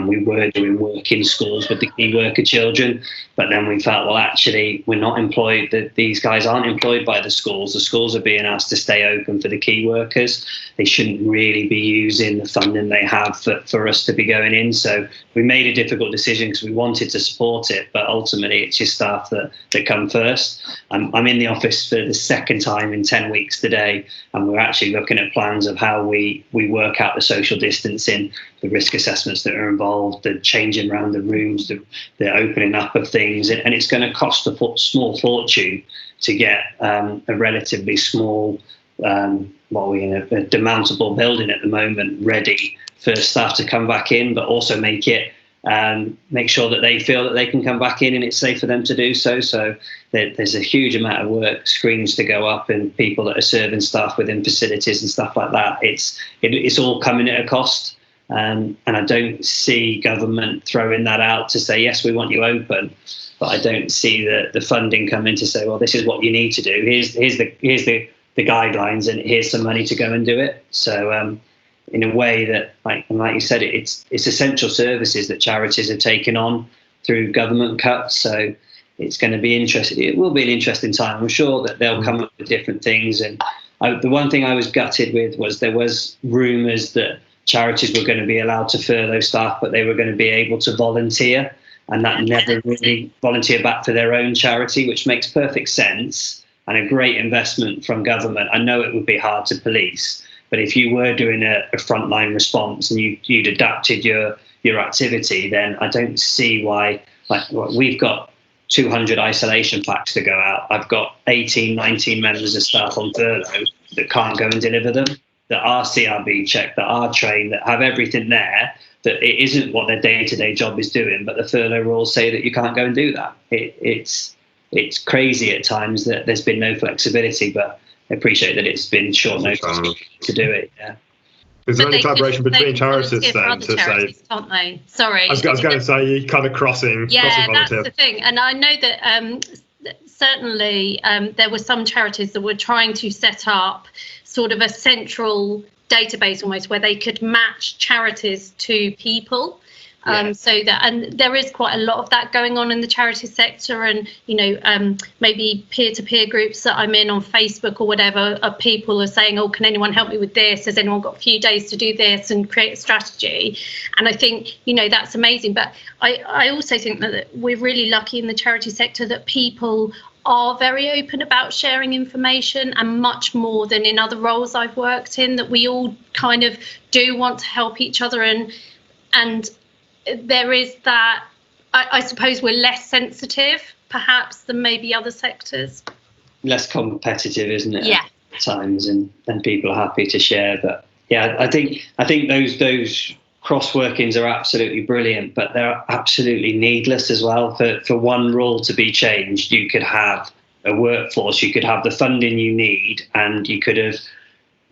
We were doing work in schools with the key worker children, but then we felt, well, actually, we're not employed, that these guys aren't employed by the schools. The schools are being asked to stay open for the key workers. They shouldn't really be using the funding they have for us to be going in. So we made a difficult decision because we wanted to support it, but ultimately it's your staff that come first. I'm in the office for the second time in 10 weeks today, and we're actually looking at plans of how we work out the social distancing, the risk assessments that are involved, the changing around the rooms, the opening up of things, and it's going to cost a small fortune to get a relatively small, we're in a demountable building at the moment, ready for staff to come back in, but also make sure that they feel that they can come back in and it's safe for them to do so. So there's a huge amount of work, screens to go up, and people that are serving staff within facilities and stuff like that. It's all coming at a cost, and I don't see government throwing that out to say, yes, we want you open, but I don't see the funding coming to say, well, this is what you need to do. Here's the guidelines, and here's some money to go and do it. So in a way that, like you said, it's essential services that charities have taken on through government cuts. So it's going to be interesting. It will be an interesting time. I'm sure that they'll come up with different things. And the one thing I was gutted with was there was rumours that charities were going to be allowed to furlough staff, but they were going to be able to volunteer, and that never really volunteer back for their own charity, which makes perfect sense and a great investment from government. I know it would be hard to police, but if you were doing a frontline response and you'd adapted your activity, then I don't see why. We've got 200 isolation packs to go out. I've got 18, 19 members of staff on furlough that can't go and deliver them, that are CRB checked, that are trained, that have everything there, that it isn't what their day-to-day job is doing, but the furlough rules say that you can't go and do that. It's crazy at times that there's been no flexibility, but I appreciate that it's been short notice to do it. Yeah. Is there any collaboration between charities then to charities, say? Can't they? Sorry. I was going to say you're kind of crossing. Yeah, that's the thing, and I know that certainly there were some charities that were trying to set up sort of a central database almost where they could match charities to people. So that, and there is quite a lot of that going on in the charity sector, and maybe peer-to-peer groups that I'm in on Facebook or whatever, people are saying, oh, can anyone help me with this? Has anyone got a few days to do this, and create a strategy? And I think that's amazing, but I also think that we're really lucky in the charity sector that people are very open about sharing information, and much more than in other roles I've worked in, that we all kind of do want to help each other, and there is that, I suppose we're less sensitive perhaps than maybe other sectors. Less competitive, isn't it? Yeah. At times, and people are happy to share. But yeah, I think those cross-workings are absolutely brilliant, but they're absolutely needless as well. For one rule to be changed, you could have a workforce, you could have the funding you need, and you could have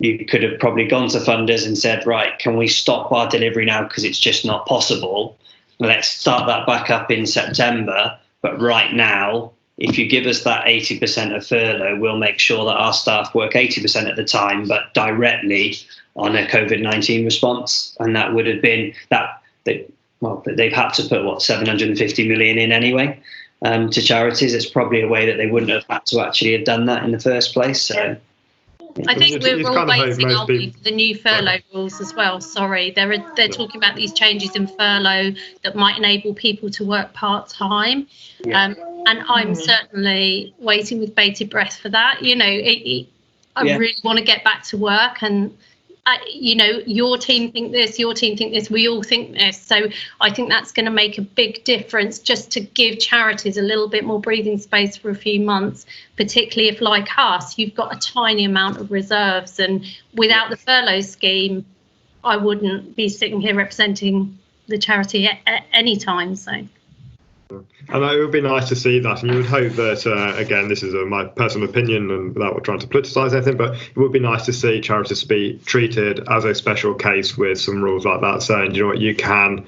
you could have probably gone to funders and said, right, can we stop our delivery now because it's just not possible? Let's start that back up in September. But right now, if you give us that 80% of furlough, we'll make sure that our staff work 80% of the time, but directly on a COVID-19 response. And that would have been they've had to put 750 million in anyway to charities. It's probably a way that they wouldn't have had to actually have done that in the first place. So I think we're all waiting, aren't we, for the new furlough rules as well. Sorry, they're talking about these changes in furlough that might enable people to work part-time. And I'm certainly waiting with bated breath for that. You know, I really want to get back to work, and you know, your team think this, your team think this, we all think this. So I think that's going to make a big difference, just to give charities a little bit more breathing space for a few months, particularly if, like us, you've got a tiny amount of reserves. And without the furlough scheme, I wouldn't be sitting here representing the charity at any time. So. And it would be nice to see that, and you would hope that, again, this is my personal opinion and without trying to politicise anything, but it would be nice to see charities be treated as a special case with some rules like that, saying, you know what, you can,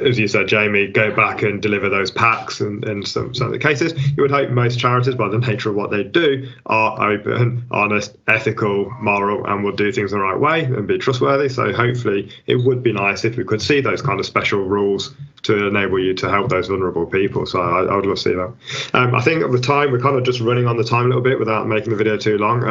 as you said, Jamie, go back and deliver those packs. And in some of the cases, you would hope most charities, by the nature of what they do, are open, honest, ethical, moral, and will do things the right way and be trustworthy. So hopefully it would be nice if we could see those kind of special rules to enable you to help those vulnerable people. So I would love to see that. I think at the time, we're kind of just running on the time a little bit without making the video too long.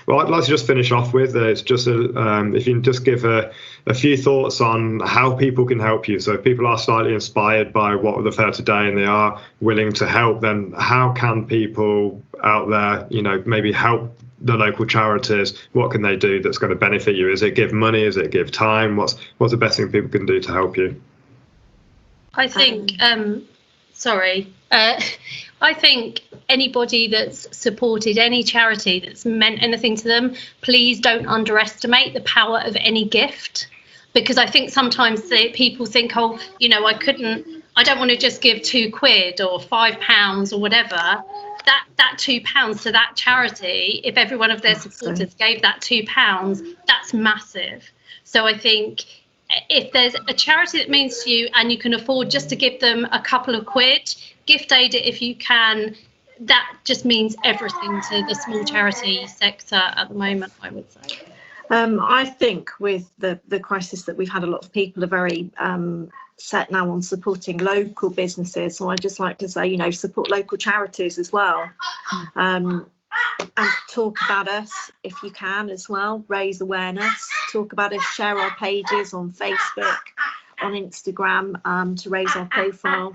Well, I'd like to just finish off with, it's just if you can just give a few thoughts on how people can help you. So if people are slightly inspired by what they've heard today and they are willing to help, then how can people out there, you know, maybe help the local charities? What can they do that's going to benefit you? Is it give money? Is it give time? What's the best thing people can do to help you? I think, I think anybody that's supported any charity that's meant anything to them, please don't underestimate the power of any gift. Because I think sometimes people think, oh, you know, I don't want to just give £2 or £5 or whatever. That £2 to that charity, if every one of their supporters gave that £2, that's massive. So I think if there's a charity that means to you and you can afford just to give them a couple of quid, gift aid it if you can. That just means everything to the small charity sector at the moment, I would say. I think with the crisis that we've had, a lot of people are very set now on supporting local businesses. So I'd just like to say, you know, support local charities as well. And talk about us if you can as well, raise awareness, talk about us, share our pages on Facebook, on Instagram, to raise our profile,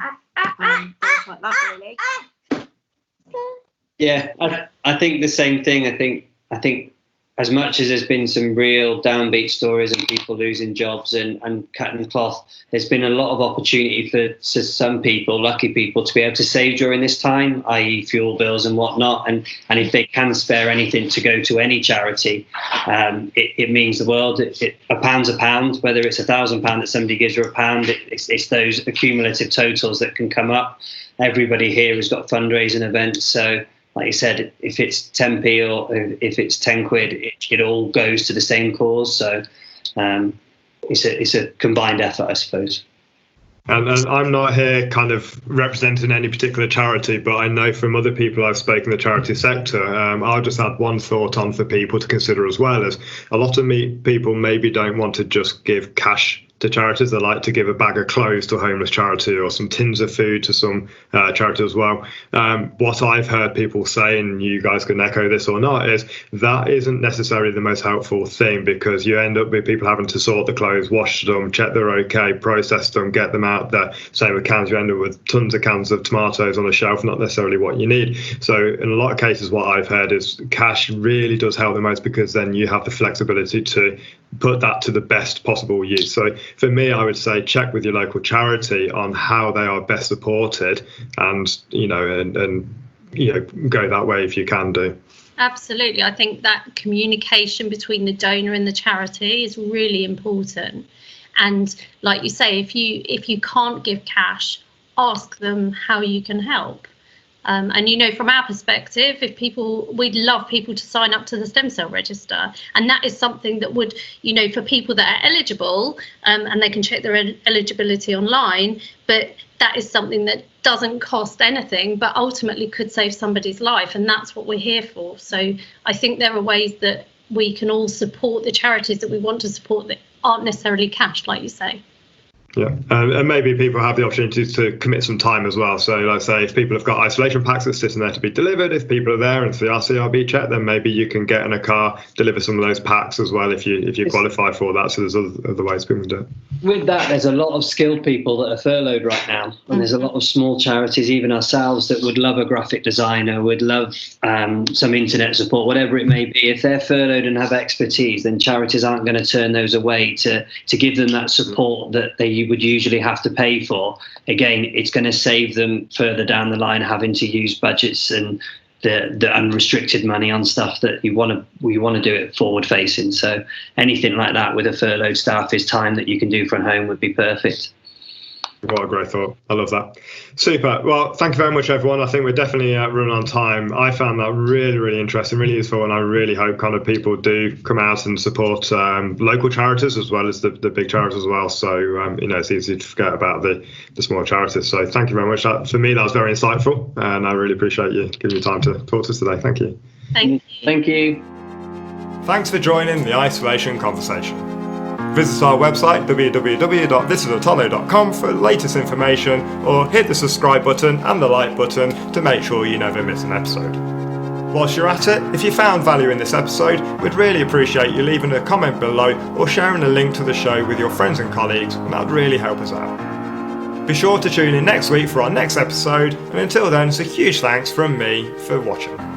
things like that, really. Yeah, I think the same thing. I think as much as there's been some real downbeat stories and people losing jobs and cutting cloth, there's been a lot of opportunity for some people, lucky people, to be able to save during this time, i.e. fuel bills and whatnot. And if they can spare anything to go to any charity, it means the world. A pound's a pound, whether it's £1,000 that somebody gives or a pound, it's those accumulative totals that can come up. Everybody here has got fundraising events. So like you said, if it's 10p or if it's 10 quid, it all goes to the same cause. So it's a combined effort, I suppose. And I'm not here kind of representing any particular charity, but I know from other people I've spoken in the charity sector, I'll just add one thought on for people to consider as well, is a lot of people maybe don't want to just give cash to charities. They like to give a bag of clothes to a homeless charity or some tins of food to some charity as well. What I've heard people say, and you guys can echo this or not, is that isn't necessarily the most helpful thing, because you end up with people having to sort the clothes, wash them, check they're okay, process them, get them out there. Same with cans, you end up with tons of cans of tomatoes on a shelf, not necessarily what you need. So in a lot of cases, what I've heard is cash really does help the most, because then you have the flexibility to put that to the best possible use. So for me, I would say check with your local charity on how they are best supported, and go that way if you can do. Absolutely. I think that communication between the donor and the charity is really important. And like you say, if you can't give cash, ask them how you can help. And, you know, from our perspective, we'd love people to sign up to the stem cell register. And that is something that would, you know, for people that are eligible, and they can check their eligibility online, but that is something that doesn't cost anything, but ultimately could save somebody's life. And that's what we're here for. So I think there are ways that we can all support the charities that we want to support that aren't necessarily cash, like you say. Yeah, and maybe people have the opportunity to commit some time as well. So, like I say, if people have got isolation packs that's sitting there to be delivered, if people are there and it's the RCRB check, then maybe you can get in a car, deliver some of those packs as well if you qualify for that. So there's other ways people can do it. With that, there's a lot of skilled people that are furloughed right now, and there's a lot of small charities, even ourselves, that would love a graphic designer, would love some internet support, whatever it may be. If they're furloughed and have expertise, then charities aren't going to turn those away to give them that support that they would usually have to pay for. Again, it's going to save them further down the line having to use budgets and the unrestricted money on stuff that we want to do it forward facing. So anything like that with a furloughed staff is time that you can do from home would be perfect. What a great thought. I love that. Super. Well, thank you very much, everyone. I think we're definitely running on time. I found that really, really interesting, really useful, and I really hope kind of people do come out and support local charities as well as the big charities as well. So, you know, it's easy to forget about the small charities. So thank you very much. For me, that was very insightful, and I really appreciate you giving me time to talk to us today. Thank you. Thank you. Thank you. Thanks for joining the Isolation Conversation. Visit our website www.thisisattollo.com for latest information, or hit the subscribe button and the like button to make sure you never miss an episode. Whilst you're at it, if you found value in this episode, we'd really appreciate you leaving a comment below or sharing a link to the show with your friends and colleagues, and that would really help us out. Be sure to tune in next week for our next episode, and until then, it's a huge thanks from me for watching.